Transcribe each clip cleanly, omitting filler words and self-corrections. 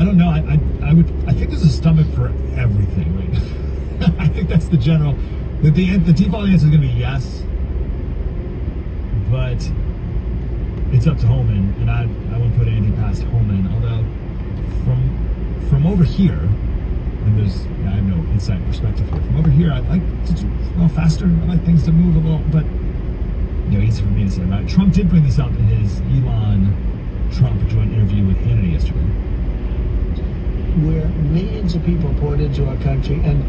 I don't know. I think there's a stomach for everything, right? I think that's the general. The default answer is going to be yes, but it's up to Holman, and I won't put anything past Holman. Although from over here, and I have no inside perspective here. From over here, I'd like to do a little faster. I like things to move a little, but easy for me to say. Right? Trump did bring this up in his Elon-Trump joint interview with Hannity yesterday, where millions of people poured into our country, and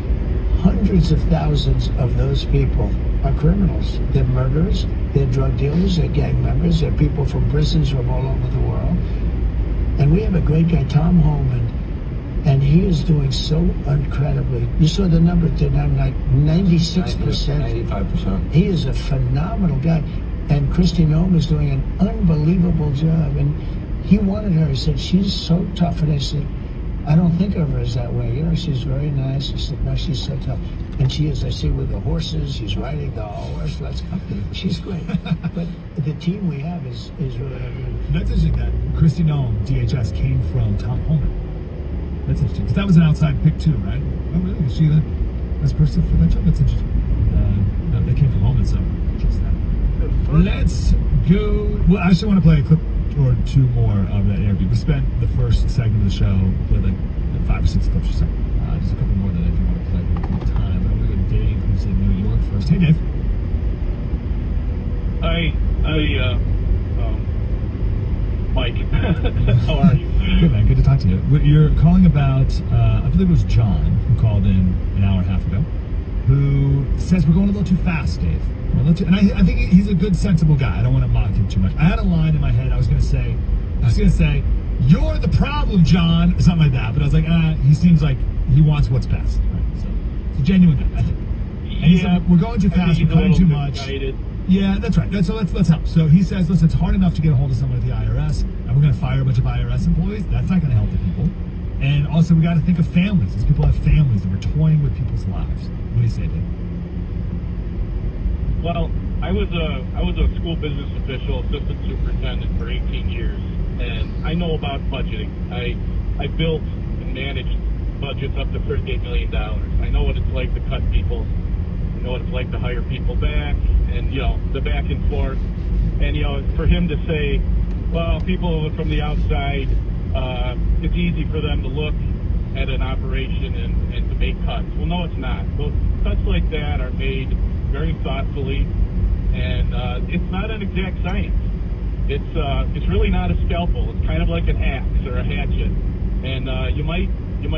hundreds of thousands of those people are criminals. They're murderers, they're drug dealers, they're gang members, they're people from prisons from all over the world. And we have a great guy, Tom Holman, and he is doing so incredibly. You saw the number today, like 96%. 95%. He is a phenomenal guy. And Kristi Noem is doing an unbelievable job. And he wanted her, he said, she's so tough. And I said, I don't think of her as that way. She's very nice. I said, no, she's so tough. And she is. I see with the horses, she's riding the horse. She's great. But the team we have is really good. That's interesting that Kristi Noem, DHS, came from Tom Holman. That's interesting, because that was an outside pick too, right? Oh, really? Is she the best person for that job? That's interesting. They came from Holman, so just that. Let's go. Well, I actually want to play a clip or two more of that interview. We spent the first segment of the show with like 5 or 6 clips or so. Just a couple more that I do want to play with time. But I'm going to go to Dave, who's in New York first. Hey, Dave. Mike, how are you? Good, man. Good to talk to you. You're calling about, I believe it was John, who called in an hour and a half ago, who says we're going a little too fast, Dave. And I think he's a good, sensible guy. I don't want to mock him too much. I had a line in my head. I was going to say, you're the problem, John, or something like that. But I was like, he seems like he wants what's best. Right? So he's a genuine guy, I think. And he said, we're going too fast. We're cutting too much. Misguided. Yeah, that's right. So let's help. So he says, listen, it's hard enough to get a hold of someone at the IRS, and we're going to fire a bunch of IRS employees. That's not going to help the people. And also, we got to think of families. These people have families, and we're toying with people's lives. What do you say, Dave? Well, I was a school business official, assistant superintendent for 18 years, and I know about budgeting. I built and managed budgets up to $38 million. I know what it's like to cut people. I know what it's like to hire people back, and the back and forth. And for him to say, well, people from the outside, it's easy for them to look at an operation and to make cuts. Well, no, it's not. Those cuts like that are made very thoughtfully, and it's not an exact science. It's really not a scalpel. It's kind of like an axe or a hatchet, and you might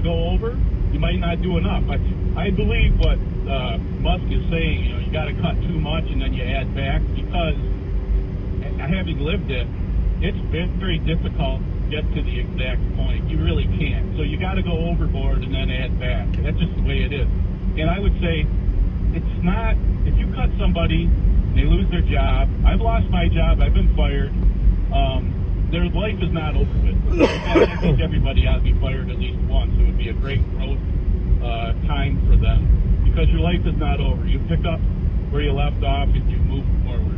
go over, you might not do enough. I believe what Musk is saying. You got to cut too much and then you add back, because having lived it, it's been very difficult to get to the exact point. You really can't. So you got to go overboard and then add back. That's just the way it is. And I would say it's not, if you cut somebody and they lose their job, I've lost my job, I've been fired, their life is not over with. I think everybody ought to be fired at least once. It would be a great growth time for them, because your life is not over. You pick up where you left off and you move forward.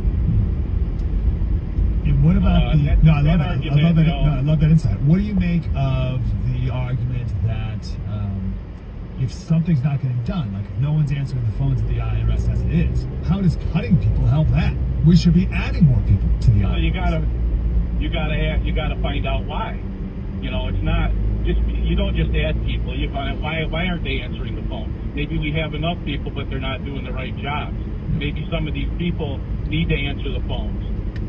And what about I love that insight. What do you make of the argument that if something's not getting done, like if no one's answering the phones at the IRS as it is, how does cutting people help that? We should be adding more people to the IRS. You gotta find out why. It's not just, you don't just add people. You find out why aren't they answering the phone? Maybe we have enough people, but they're not doing the right jobs. Maybe some of these people need to answer the phones.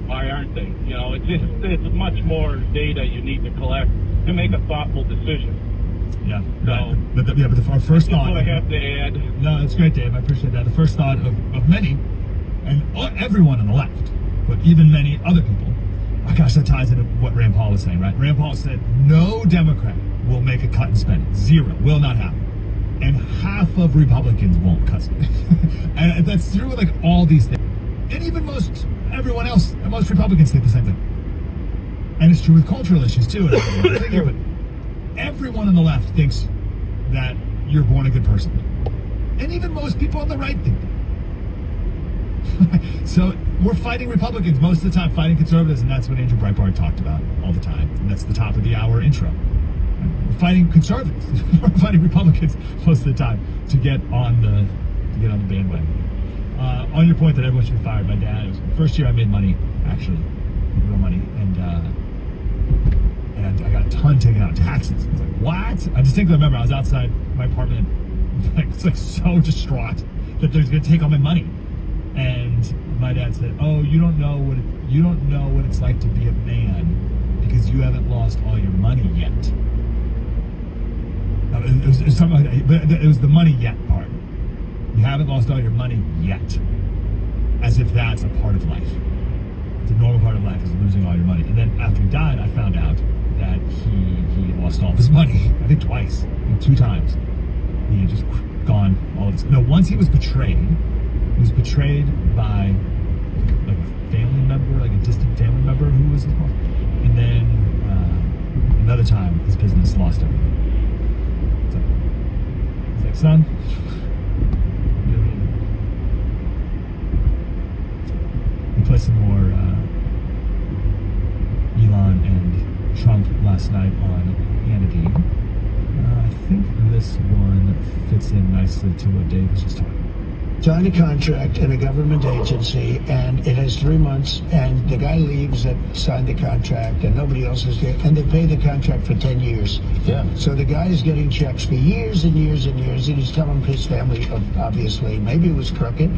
Why aren't they? It's much more data you need to collect to make a thoughtful decision. Yeah, so, but our first thought. I have to add. No, it's great, Dave. I appreciate that. The first thought of many, and everyone on the left, but even many other people. Oh gosh, that ties into what Rand Paul was saying, right? Rand Paul said no Democrat will make a cut in spending. Zero, will not happen. And half of Republicans won't cut spending. And that's true with like all these things. And even everyone else, most Republicans think the same thing. And it's true with cultural issues too. But everyone on the left thinks that you're born a good person. And even most people on the right think that. So we're fighting Republicans most of the time, fighting conservatives, and that's what Andrew Breitbart talked about all the time. And that's the top of the hour intro. We're fighting conservatives. We're fighting Republicans most of the time to get on the bandwagon. On your point that everyone should be fired, my dad, it was the first year I made money, actually, real money, and I got a ton taken out in taxes. I was like, what? I distinctly remember I was outside my apartment, like so distraught that they're going to take all my money. And my dad said, "Oh, you don't know what it's like to be a man because you haven't lost all your money yet." It was something like that, but it was the money yet part. You haven't lost all your money yet, as if that's a part of life. It's a normal part of life is losing all your money. And then after he died, I found out that he lost all of his money. I think twice, 2 times. He had just gone all of his. No, once he was betrayed. He was betrayed by like a family member, like a distant family member who was his boss. And then another time, his business lost everything. So he's like, son, we played some more Elon and Trump last night on Hannity. I think this one fits in nicely to what Dave was just talking about. Signed a contract in a government agency, and it has 3 months, and the guy leaves that signed the contract, and nobody else is there, and they pay the contract for 10 years. Yeah. So the guy is getting checks for years and years and years, and he's telling his family, obviously, maybe it was crooked,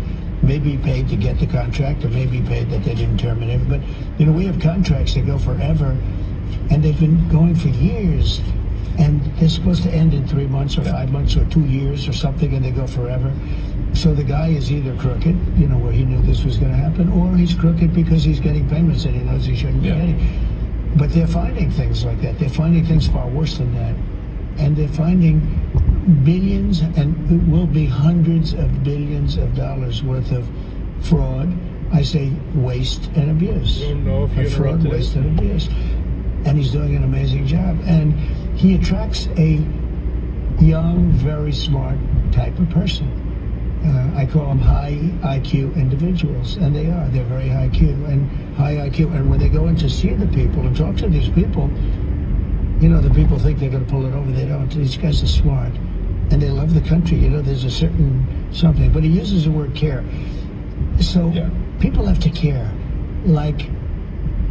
maybe he paid to get the contract, or maybe he paid that they didn't terminate it. But, you know, we have contracts that go forever, and they've been going for years, and they're supposed to end in 3 months or 5 months or 2 years or something, and they go forever. So the guy is either crooked, you know, where he knew this was going to happen, or he's crooked because he's getting payments that he knows he shouldn't be getting. But they're finding things like that. They're finding things far worse than that. And they're finding billions, and it will be hundreds of billions of dollars worth of fraud. I say waste and abuse. I don't know if you fraud, interrupted waste, and abuse. And he's doing an amazing job. And he attracts a young, very smart type of person. I call them high IQ individuals, and they are. They're very high IQ and high IQ. And when they go in to see the people and talk to these people, you know, the people think they're going to pull it over. They don't. These guys are smart, and they love the country. You know, there's a certain something. But he uses the word care. So people have to care. Like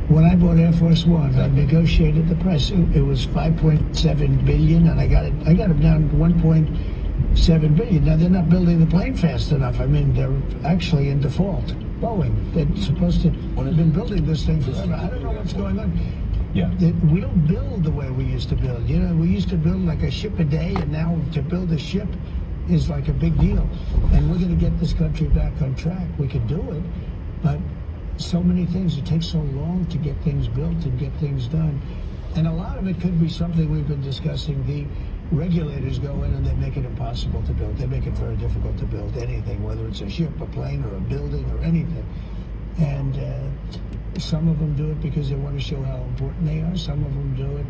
when I bought Air Force One, I negotiated the price. It was $5.7 billion, and I got it down to $1.7 billion. Now, they're not building the plane fast enough. I mean, they're actually in default. Boeing, they're supposed to have been building this thing forever. I don't know what's going on. Yeah. We don't build the way we used to build. You know, we used to build like a ship a day, and now to build a ship is like a big deal. And we're going to get this country back on track. We can do it, but so many things. It takes so long to get things built and get things done. And a lot of it could be something we've been discussing. The regulators go in and they make it impossible to build. They make it very difficult to build anything, whether it's a ship, a plane, or a building, or anything. And some of them do it because they want to show how important they are. Some of them do it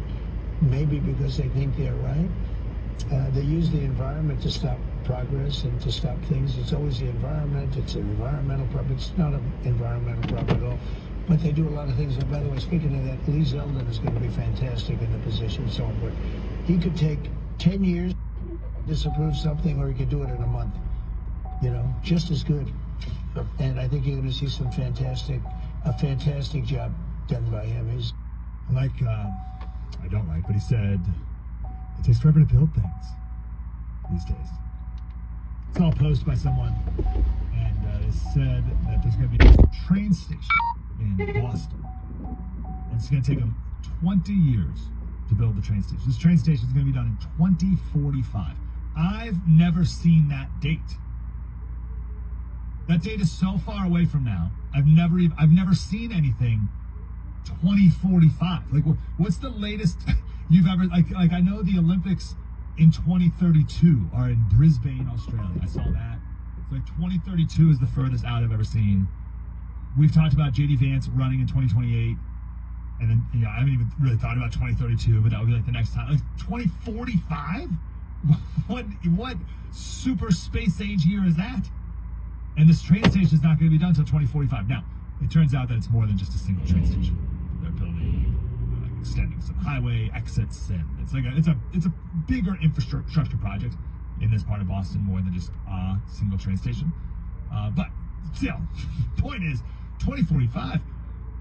maybe because they think they're right. They use the environment to stop progress and to stop things. It's always the environment. It's an environmental problem. It's not an environmental problem at all. But they do a lot of things. And by the way, speaking of that, Lee Zeldin is going to be fantastic in the position. So important. He could take 10 years, disapprove something, or he could do it in a month. You know, just as good. And I think you're going to see a fantastic job done by him. He's I don't like, but he said it takes forever to build things these days. It's all posted by someone, and it said that there's going to be a train station in Boston, and it's going to take them 20 years to build the train station. This train station is going to be done in 2045. I've never seen that date. That date is so far away from now. I've never seen anything 2045. Like, what's the latest you've ever, like I know the Olympics in 2032 are in Brisbane, Australia. I saw that. It's like 2032 is the furthest out I've ever seen. We've talked about JD Vance running in 2028. And then, you know, I haven't even really thought about 2032, but that would be like the next time. Like 2045? What super space age year is that? And this train station is not going to be done until 2045. Now, it turns out that it's more than just a single train station. They're building like extending some highway exits, and it's a bigger infrastructure project in this part of Boston, more than just a single train station. But still, point is, 2045.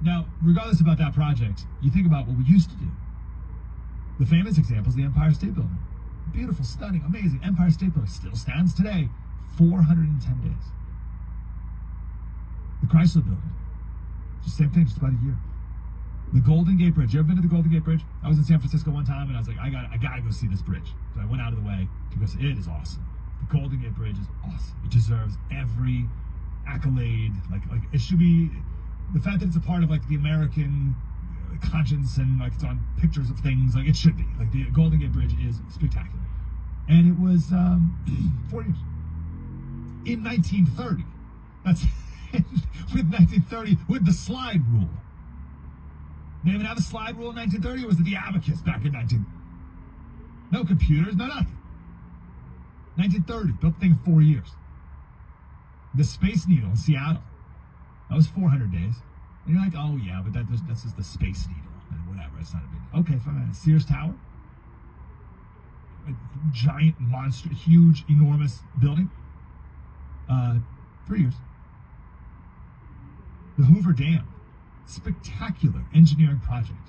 Now, regardless about that project, you think about what we used to do. The famous example is the Empire State Building. Beautiful, stunning, amazing Empire State Building still stands today, 410 days. The Chrysler Building, just same thing, just about a year. The Golden Gate Bridge. You ever been to the Golden Gate Bridge? I was in San Francisco one time, and I was like, I gotta go see this bridge. So I went out of the way because it is awesome. The Golden Gate Bridge is awesome. It deserves every accolade. Like it should be. The fact that it's a part of like the American conscience and like it's on pictures of things, like it should be. Like the Golden Gate Bridge is spectacular, and it was 4 years in 1930. That's with 1930 with the slide rule. They didn't even have a slide rule in 1930. It was the abacus back in 19. No computers, no nothing. 1930, built the thing in 4 years. The Space Needle in Seattle, that was 400 days. And you're like, oh yeah, but that's just the Space Needle. Whatever, it's not a big deal. Okay, fine. Sears Tower, a giant, monster, huge, enormous building. 3 years. The Hoover Dam, spectacular engineering project.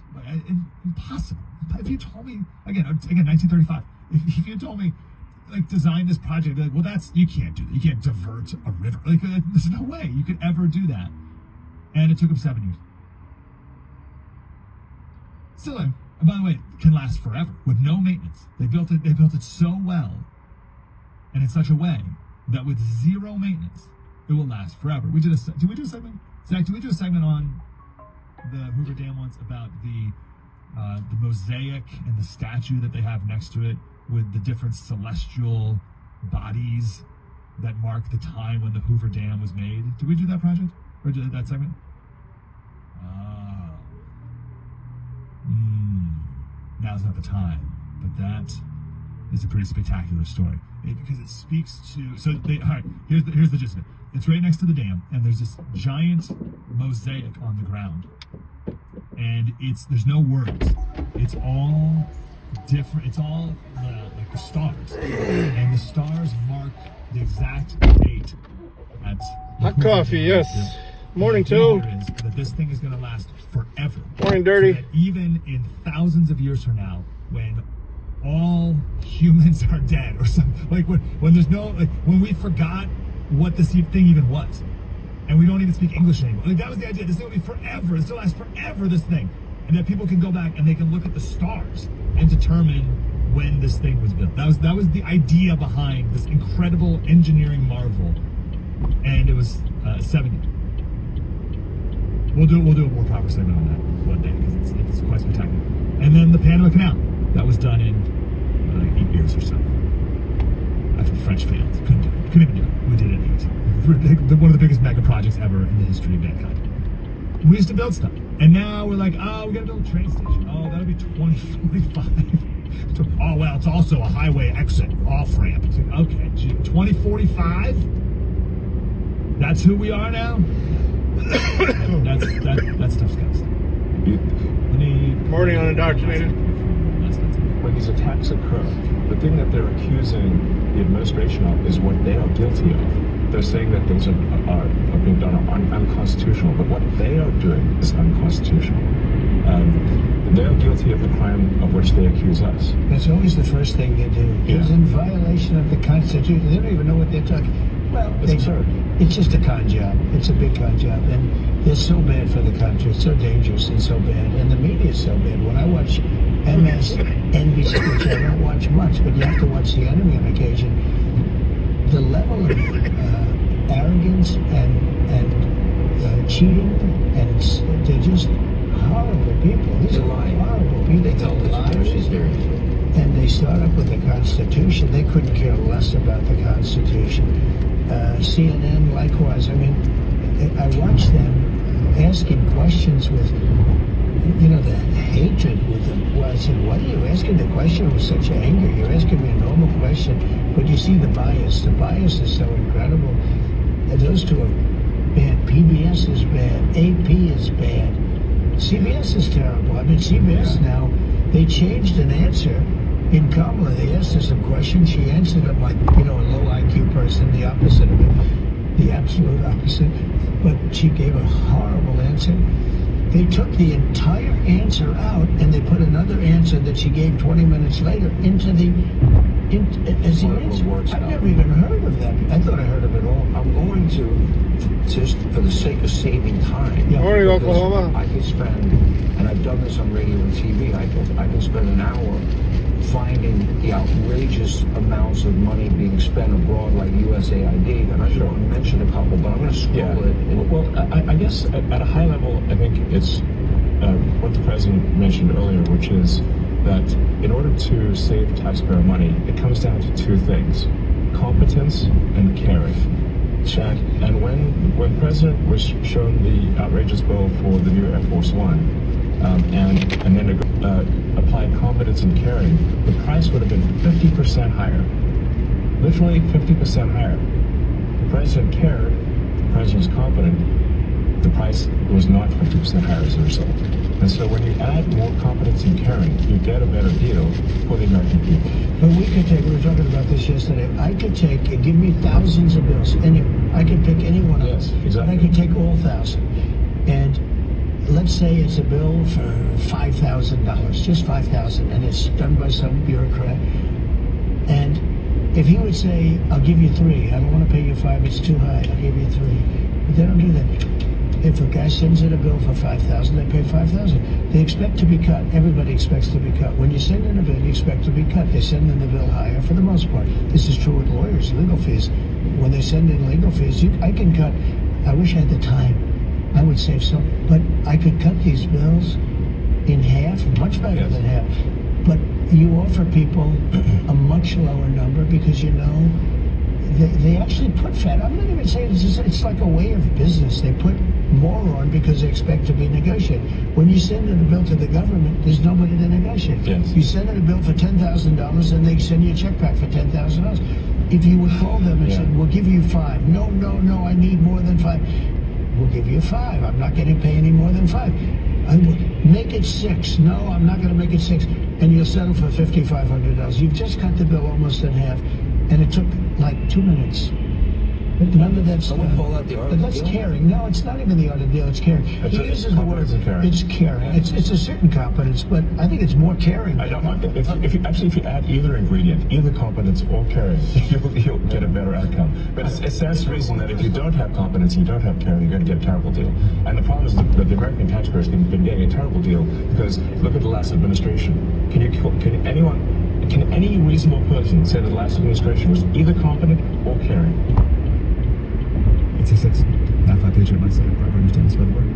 Impossible. If you told me, again, 1935, if you told me, like, design this project, like, well, you can't do that. You can't divert a river. Like, there's no way you could ever do that. And it took them 7 years. Still, and by the way, it can last forever with no maintenance. They built it so well and in such a way that with zero maintenance, it will last forever. Did we do a segment? Zach, did we do a segment on the Hoover Dam once about the mosaic and the statue that they have next to it with the different celestial bodies that mark the time when the Hoover Dam was made? Did we do that project? Or did that segment? Now's not the time. But that is a pretty spectacular story. Because it speaks to... all right, here's the gist of it. It's right next to the dam, and there's this giant mosaic on the ground. And there's no words. It's all different. It's all like the stars. And the stars mark the exact date at... Hot coffee, yes. Morning, too. too. Is that this thing is going to last forever. Morning, Dirty. So that even in thousands of years from now, when all humans are dead, or something, like when there's no, like when we forgot what this thing even was, and we don't even speak English anymore. Like that was the idea. This thing will be forever. This will last forever. This thing, and that people can go back and they can look at the stars and determine when this thing was built. That was the idea behind this incredible engineering marvel, and it was 70. We'll do a more proper segment on that one day because it's quite spectacular. And then the Panama Canal, that was done in 8 years or so. After the French failed, couldn't even do it. We did it in 8. One of the biggest mega projects ever in the history of mankind. We used to build stuff, and now we're like, oh, we gotta build a train station. Oh, that'll be 2045. Oh well, it's also a highway exit off ramp. Okay, 2045. That's who we are now. That stuff's got to stop. Morning on Indoctrinated. When these attacks occur, the thing that they're accusing the administration of is what they are guilty of. They're saying that things are being done unconstitutional, but what they are doing is unconstitutional. They are guilty of the crime of which they accuse us. That's always the first thing they do. Yeah. It's in violation of the Constitution. They don't even know what they're talking. Well, It's absurd. It's just a con job. It's a big con job, and it's so bad for the country. It's so dangerous and so bad, and the media is so bad. When I watch MSNBC, which I don't watch much, but you have to watch the enemy on occasion, the level of arrogance and cheating, and they're just horrible people. These are horrible people. They tell lies. And they start up with the Constitution. They couldn't care less about the Constitution. CNN, likewise. I mean, I watch them asking questions with, the hatred with them. Well, I said, why are you asking the question with such anger? You're asking me a normal question, but you see the bias. The bias is so incredible. And those two are bad. PBS is bad. AP is bad. CBS is terrible. I mean, CBS now, they changed an answer in Kamala. They asked her some questions. She answered them like, a low IQ person, the opposite of it, the absolute opposite. But she gave a horrible answer. They took the entire answer out and they put another answer that she gave 20 minutes later into as the answer. I've never even heard of that. I thought I heard of it all. I'm going to, just for the sake of saving time. Morning, Oklahoma. I could spend, and I've done this on radio and TV, I can spend an hour finding the outrageous amounts of money being spent abroad, like USAID, and I should mention a couple, but I'm going to scroll it. Well, I guess at a high level, I think it's what the president mentioned earlier, which is that in order to save taxpayer money, it comes down to two things: competence and caring. And when President was shown the outrageous bill for the new Air Force One, and then applied competence and caring, the price would have been 50% higher. Literally 50% higher. The president cared, the president was competent, the price was not 50% higher as a result. And so when you add more competence and caring, you get a better deal for the American people. But we were talking about this yesterday. I could give me thousands of bills. I could pick any one of them. Yes, exactly. I could take all 1,000. And let's say it's a bill for $5,000, just $5,000, and it's done by some bureaucrat. And if he would say, I'll give you 3, I don't want to pay you 5, it's too high, I'll give you 3. But they don't do that. If a guy sends in a bill for $5,000, they pay $5,000. They expect to be cut. Everybody expects to be cut. When you send in a bill, you expect to be cut. They send in the bill higher for the most part. This is true with lawyers, legal fees. When they send in legal fees, I can cut. I wish I had the time. I would save some, but I could cut these bills in half, much better than half. But you offer people a much lower number because they actually put fat. I'm not even saying it's like a way of business. They put more on because they expect to be negotiated. When you send in a bill to the government, there's nobody to negotiate. Yes. You send in a bill for $10,000 and they send you a check back for $10,000. If you would call them and said, we'll give you 5. No, I need more than 5. We'll give you 5. I'm not going to pay any more than 5. I will make it 6. No, I'm not going to make it 6. And you'll settle for $5,500. You've just cut the bill almost in half. And it took like 2 minutes. None of that's Someone pull out the art but of the that's deal? caring. No, it's not even the art of the deal. It's caring. He uses the word. It's caring. It's a certain competence, but I think it's more caring. I don't know. If you add either ingredient, either competence or caring, you'll get a better outcome. But it stands to reason that if you don't have competence, you don't have caring, you're going to get a terrible deal. And the problem is that the American taxpayers have been getting a terrible deal because look at the last administration. Can any reasonable person say that the last administration was either competent or caring? 866 95 Patriot Mindset. Probably understand this by the word.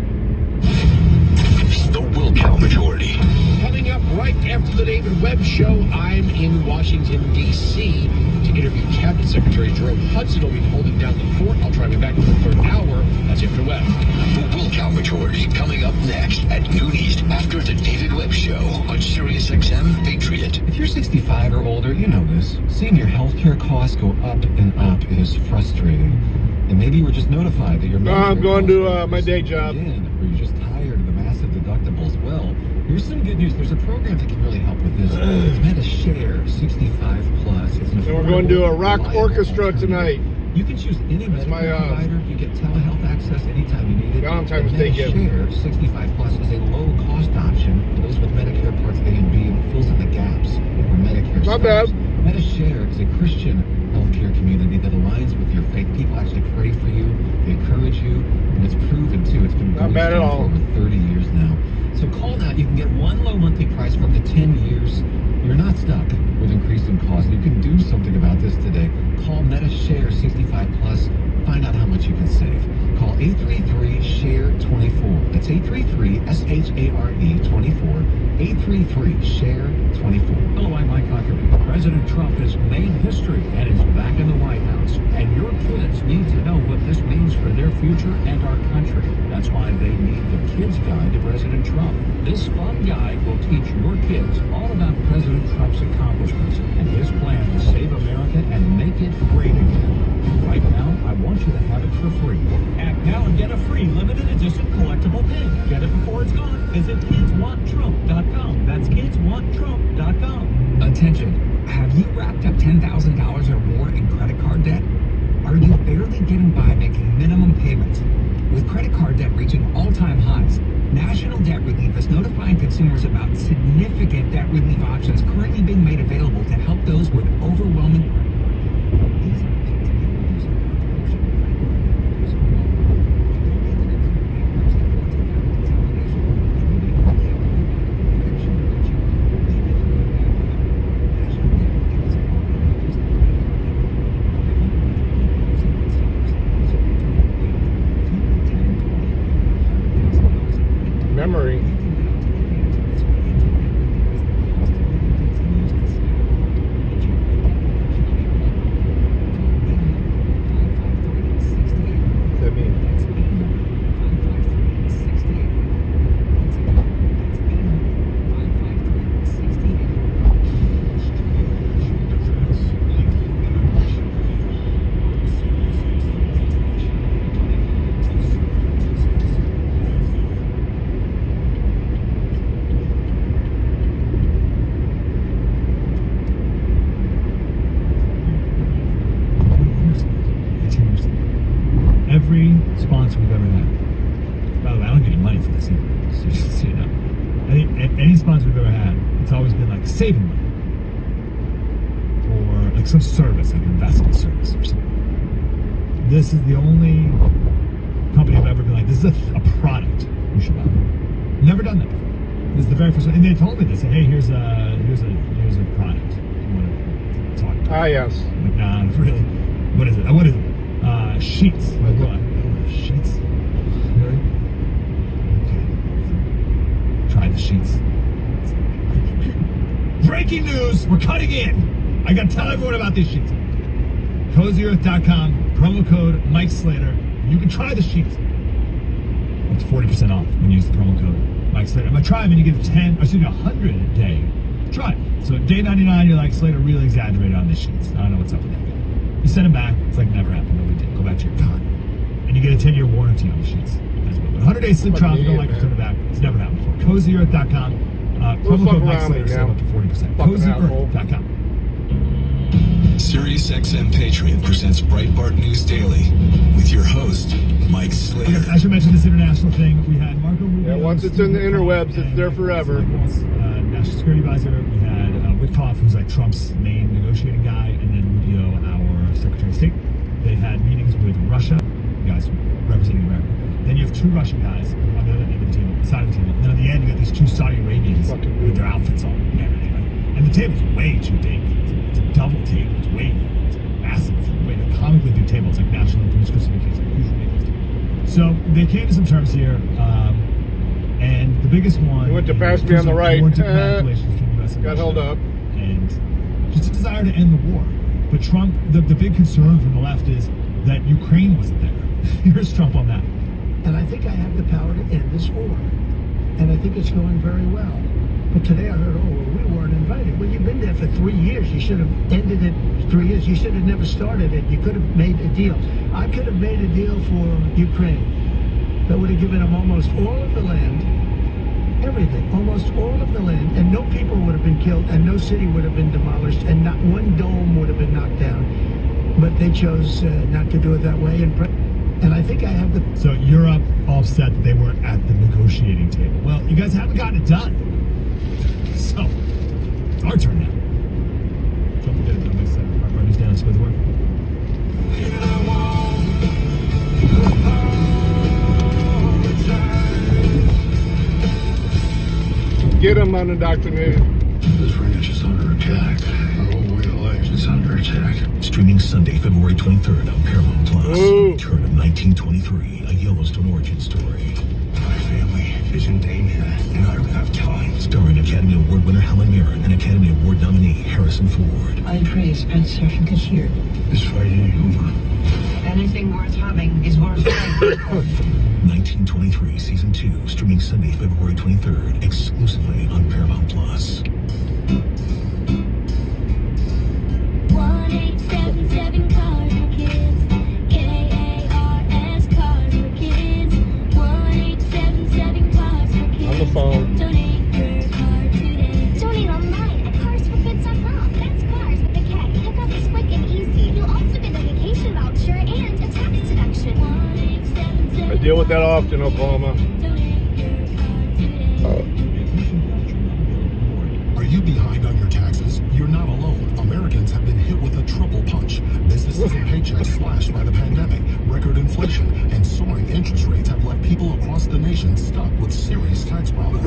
The Will Count Majority. Coming up right after the David Webb Show, I'm in Washington, D.C. to interview Cabinet Secretary Jerome Hudson. Will be holding down the fort. I'll try to be back in the third hour. That's after Webb. The Will Count Majority coming up next at noon East after the David Webb Show on SiriusXM Patriot. If you're 65 or older, you know this. Seeing your healthcare costs go up and up is frustrating. And maybe you were just notified that your I'm going to my day job. Or you're just tired of the massive deductibles. Well, here's some good news. There's a program that can really help with this. It's MediShare 65 Plus. It's an Then we're going to a rock orchestra tonight. You can choose any medical provider. You get telehealth access anytime you need it. Valentine's Day gift. MediShare 65 Plus is a low-cost option for those with Medicare Parts A and B, and it fills in the gaps where Medicare Not stops. bad. MediShare is a Christian healthcare community that aligns with your faith. People actually pray for you, they encourage you, and it's proven too. It's been Not going bad at strong all. for over 30 years now. So call now. You can get one low monthly price for up to 10 years. You're not stuck with increasing costs. You can do something about this today. Call MediShare 65 Plus. Find out how much you can save. Call 833-SHARE-24. That's 833-SHARE-24. 833-SHARE-24. Hello, I'm Mike Huckabee. President Trump has made history and is back in the White House. And your kids need to know what this means for their future and our country. That's why they need the Kids Guide to President Trump. This fun guide will teach your kids all about President Trump's accomplishments and his plan to save America and make it great again. Right now, I want you to have it for free at now and get a free limited edition collectible pin. Get it before it's gone. Visit kidswanttrump.com. That's kidswanttrump.com. Attention. Have you racked up $10,000 or more in credit card debt? Are you barely getting by making minimum payments? With credit card debt reaching all-time highs, National Debt Relief is notifying consumers about significant debt relief options currently being made available to help those with overwhelming credit card debt. These are Memory. What's that mean? Every sponsor we've ever had. By the way, I don't get any money for this either. Just so you know. I think any sponsor we've ever had, it's always been like saving money. Or like some service, like an investment service or something. This is the only company I've ever been like, this is a product you should buy. Never done that before. This is the very first one. And they told me this. Hey, here's a product. You want to talk about? Ah, yes. I'm like, nah, really? What is it? What is it? Sheets. Like what? Sheets? Really? Okay. Try the sheets. Breaking news! We're cutting in! I gotta tell everyone about these sheets. CozyEarth.com, promo code Mike Slater. You can try the sheets. It's 40% off when you use the promo code Mike Slater. But try them and you get 100 a day. Try it. So day 99, you're like, Slater really exaggerated on these sheets. I don't know what's up with that guy. You send them back, it's like never happened, no big deal. Go back to your con. And you get a 10-year warranty on the sheets as well. But 100-day sleep trial, if you don't like it, send it back. It's never happened before. CozyEarth.com, promo code Mike Slater, save up to 40%. CozyEarth.com. SiriusXM Patriot presents Breitbart News Daily with your host, Mike Slater. I should mention this international thing. We had Marco Rubio. Yeah, once it's in the interwebs, it's there forever. National Security Advisor. We had Witkoff, who's like Trump's main negotiating guy, and then Rubio, our Secretary of State. They had meetings with Russia, guys representing America. Then you have two Russian guys on the other end of the table, side of the table. And then at the end, you got these two Saudi Arabians with their outfits on and everything. Right? And the table's way too big. It's a double table. It's massive. It's way a comically big table. It's like National Lampoon's Christmas Vacation. So they came to some terms here, and the biggest one. He went to pass me on the right. Got held up. And just a desire to end the war. But Trump, the big concern from the left is that Ukraine wasn't there. Here's Trump on that. And I think I have the power to end this war. And I think it's going very well. But today I heard, we weren't invited. Well, you've been there for 3 years. You should have ended it 3 years. You should have never started it. You could have made a deal. I could have made a deal for Ukraine that would have given them almost all of the land, everything, almost all of the land, and no people would have been killed, and no city would have been demolished, and not one dome would have been knocked down. But they chose not to do it that way. And I think I have the... So Europe all upset that they weren't at the negotiating table. Well, you guys haven't gotten it done. So, it's our turn now. Trump did it. Our brother's down, spread the word. Get him unindoctrinated. This ranch is under attack. Our whole way of life is under attack. Streaming Sunday, February 23rd on Paramount Plus. Return of 1923, a Yellowstone origin story. My family is in danger, and I don't have time. Starring Academy Award winner Helen Mirren and Academy Award nominee Harrison Ford. I praise Prince Kashir. This fight ain't over. Anything worth having is worth fighting. 1923 Season 2, streaming Sunday, February 23rd, exclusively on Paramount Plus. 1877 Cars for Kids. KARS Cars for Kids. about that often, Oklahoma. Are you behind on your taxes? You're not alone. Americans have been hit with a triple punch. Businesses and paychecks slashed by the pandemic, record inflation, and soaring interest rates have left people across the nation stuck with serious tax problems.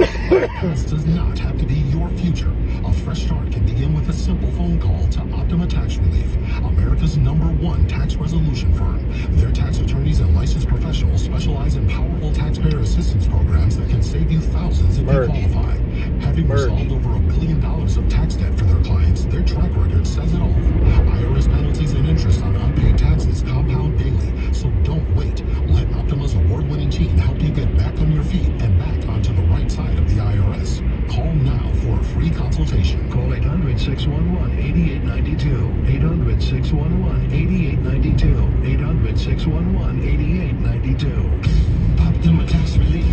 This does not have to be your future. A fresh start can begin with a simple phone call to Optima Tax Relief, America's #1 tax resolution firm. Their tax attorneys and licensed professionals specialize in powerful taxpayer assistance programs that can save you thousands if you qualify. Having resolved over $1 billion of tax debt for their clients, their track record says it all. IRS penalties and interest on unpaid taxes compound daily, so don't wait. Let Optima's award-winning team help you get back on your feet and back onto the right side of the IRS. Call now for a free consultation. Call 800-611-8892. 800-611-8892. 800-611-8892. Optima Tax Relief.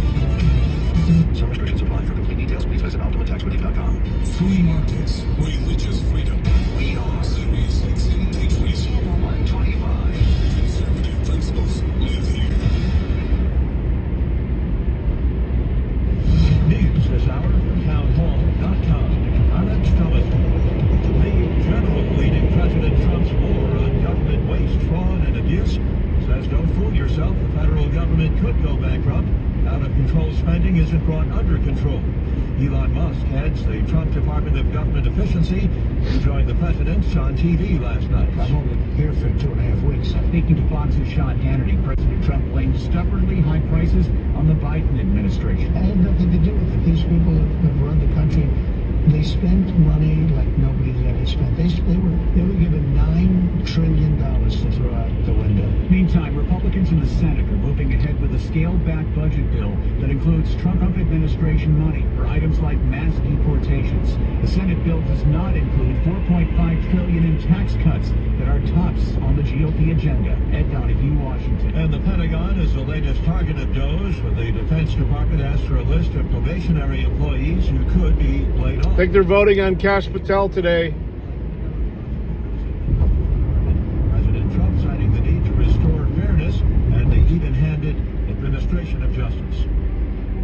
Some restrictions apply. For complete details, please visit OptimaTaxRelief.com. Free markets, religious freedom. We are Series 6 integrity. Channel 125. Conservative principles live here. News this hour from townhall.com. I'm Ed Stellison. The general leading President Trump's war on government waste, fraud, and abuse says don't fool yourself. The federal government could go bankrupt. Out-of-control spending isn't brought under control. Elon Musk heads the Trump Department of Government Efficiency, who joined the president on TV last night. I'm only here for 2.5 weeks. Speaking to Fox's Sean Hannity, President Trump blamed stubbornly high prices on the Biden administration. I had nothing to do with it. These people have run the country. They spent money like nobody's ever spent. They were given $9 trillion to throw out the window. Meantime, Republicans in the Senate are moving ahead with a scaled-back budget bill that includes Trump administration money for items like mass deportations. The Senate bill does not include $4.5 trillion in tax cuts that are tops on the GOP agenda. Ed Donahue, Washington. And the Pentagon is the latest target of DOGE, with the Defense Department asked for a list of probationary employees who could be laid off. I think they're voting on Kash Patel today. President Trump citing the need to restore fairness and the even-handed administration of justice.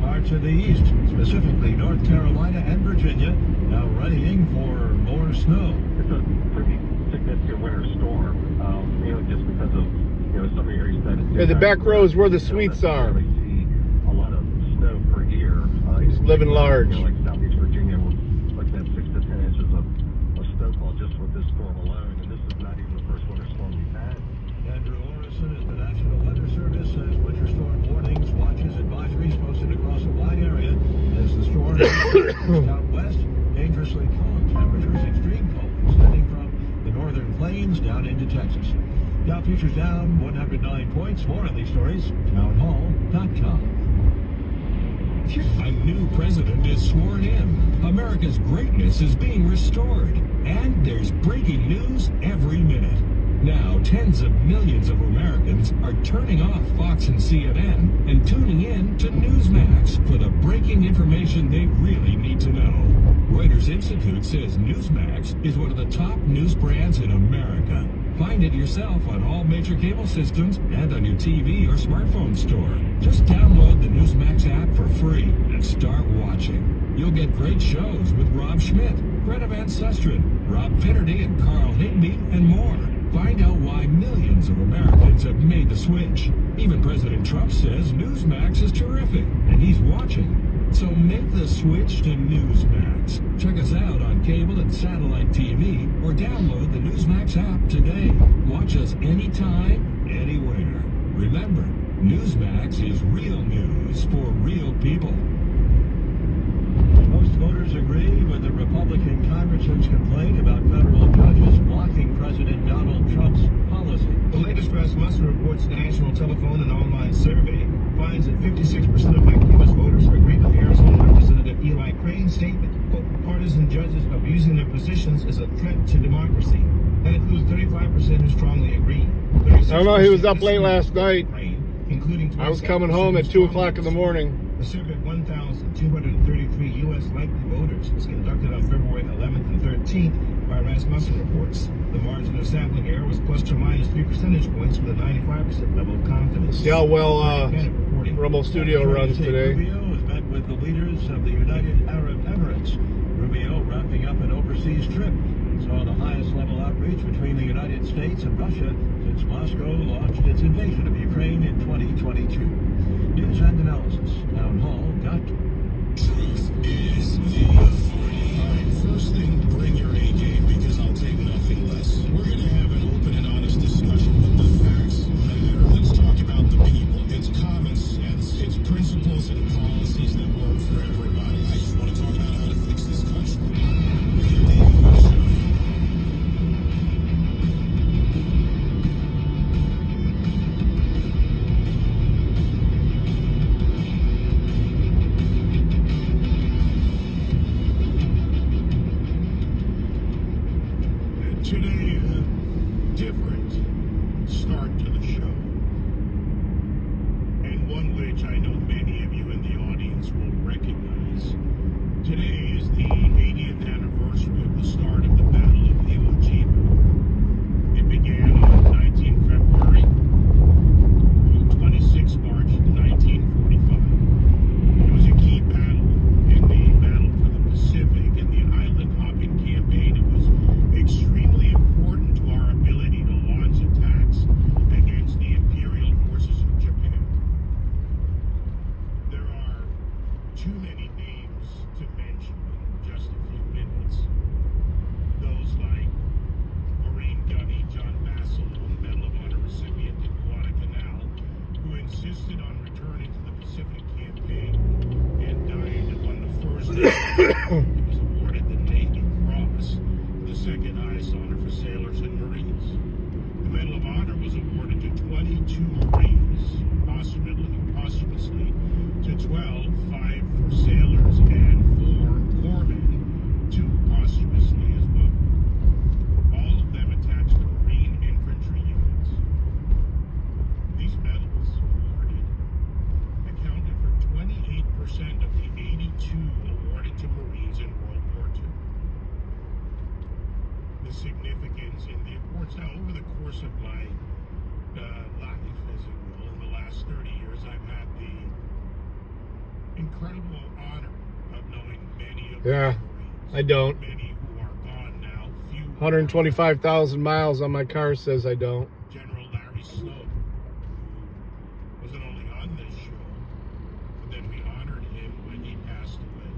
Parts of the East, specifically North Carolina and Virginia, now readying for more snow. It's a pretty significant winter storm, just because of, some areas that... Yeah, the back row is where the suites are. We see a lot of snow per year. It's living large. Like Southeast Virginia, we're looking at 6 to 10 inches of snowfall just with this storm alone, and this is not even the first winter storm we've had. Andrew Orison is the National Weather Service says winter storm warnings, watches, advisories posted across a wide area as the storm moves out west. Dangerously cold temperatures, extreme cold, extending from the northern plains down into Texas. Dow futures down 109 points. More on these stories, townhall.com. A new president is sworn in. America's greatness is being restored. And there's breaking news every minute. Now, tens of millions of Americans are turning off Fox and CNN and tuning in to Newsmax for the breaking information they really need to know. Reuters Institute says Newsmax is one of the top news brands in America. Find it yourself on all major cable systems and on your TV or smartphone store. Just download the Newsmax app for free and start watching. You'll get great shows with Rob Schmidt, Greta Van Susteren, Rob Finnerty, and Carl Higbee, and more. Find out why millions of Americans have made the switch. Even President Trump says Newsmax is terrific, and he's watching. So make the switch to Newsmax. Check us out on cable and satellite TV, or download the Newsmax app today. Watch us anytime, anywhere. Remember, Newsmax is real news for real people. Most voters agree with the Republican Congressman's complaint about federal judges blocking President Donald Trump's policy. The latest Rasmussen Report's national telephone and online survey finds that 56% of black U.S. voters agree with Arizona Representative Eli Crane's statement, quote, partisan judges abusing their positions is a threat to democracy. That includes 35% who strongly agree. I don't know, he was up late last night. Including I was coming home at 2 o'clock in the morning. The survey of 1,233 U.S. likely voters was conducted on February 11th and 13th by Rasmussen Reports. The margin of sampling error was plus or minus 3 percentage points with a 95% level of confidence. See how well Rumble Studio runs today. Rubio has met with the leaders of the United Arab Emirates. Rubio wrapping up an overseas trip saw the highest level outreach between the United States and Russia since Moscow launched its invasion of Ukraine in 2022. News and analysis. Town Hall got Truth is the authority. All right, first thing, bring your A game because I'll take nothing less. We're going to have an open and honest discussion with the facts. Let's talk about the people. It's common sense. It's principles and policies that work for everybody. I just want to talk about how to fix this country. Today, a different start to the show, and one which I know many of you in the audience will recognize. Today is the 80th anniversary of the start of the Battle of Iwo Jima. It began on 19 February through 26 March 1945. It was a key battle in the battle for the Pacific and the island hopping campaign. It was extremely important to our ability to launch attacks against the imperial forces of Japan. There are too many names to mention in just a few minutes. Those like Marine Gunny John Basilone, Medal of Honor recipient in Guadalcanal, who insisted on returning to the Pacific campaign and died on the first day. He was awarded the Navy Cross, the second highest honor for sailors and Marines. The Medal of Honor was awarded to 22 Marines, posthumously to 12, 5 for sailors, and 4 corpsmen, 2 posthumously as well. All of them attached to Marine infantry units. These medals awarded accounted for 28% of the 82 awarded to Marines in World War II. The significance and the importance. Now, over the course of my life, as it will, in the last 30 years, I've had the incredible honor of knowing many of the Marines. I don't. Many who are gone now. Few 125,000 miles on my car says I don't. General Larry Snowden, who wasn't only on this show, but then we honored him when he passed away.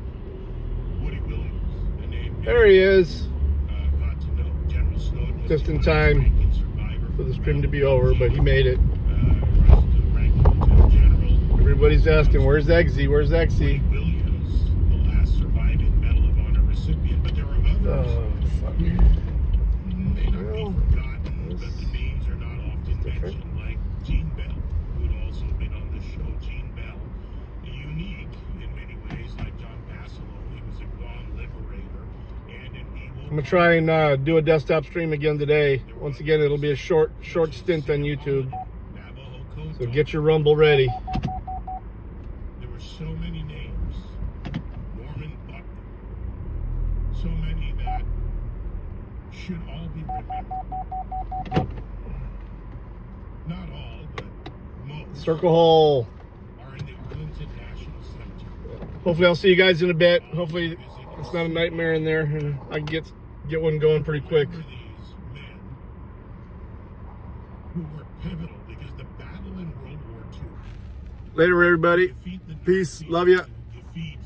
Woody Williams, the name. There he is. Got to know General Snowden was Just in the time ranking survivor for the stream to be over, but he made it. Rose to the rank of Lieutenant General. Everybody's asking, where's Eggsy? Where's Eggsy? Woody Williams, the last surviving Medal of Honor recipient, but there are others. Fuck. May not be forgotten, but the names are not often mentioned, like Gene Bell, who'd also been on the show. Gene Bell, unique in many ways, like John Basilone. He was a Guam liberator and an Iwo. I'm gonna try and do a desktop stream again today. Once again, it'll be a short stint on YouTube. So get your Rumble ready. There were so many names. Norman Butler. So many that should all be remembered. Not all, but most. Circle hole. Are in the Arlington National Cemetery. Hopefully I'll see you guys in a bit. Hopefully it's not a nightmare in there and I can get one going pretty quick. These men who were pivotal because the battle in World War II. Later, everybody. Peace. Love ya. Defeat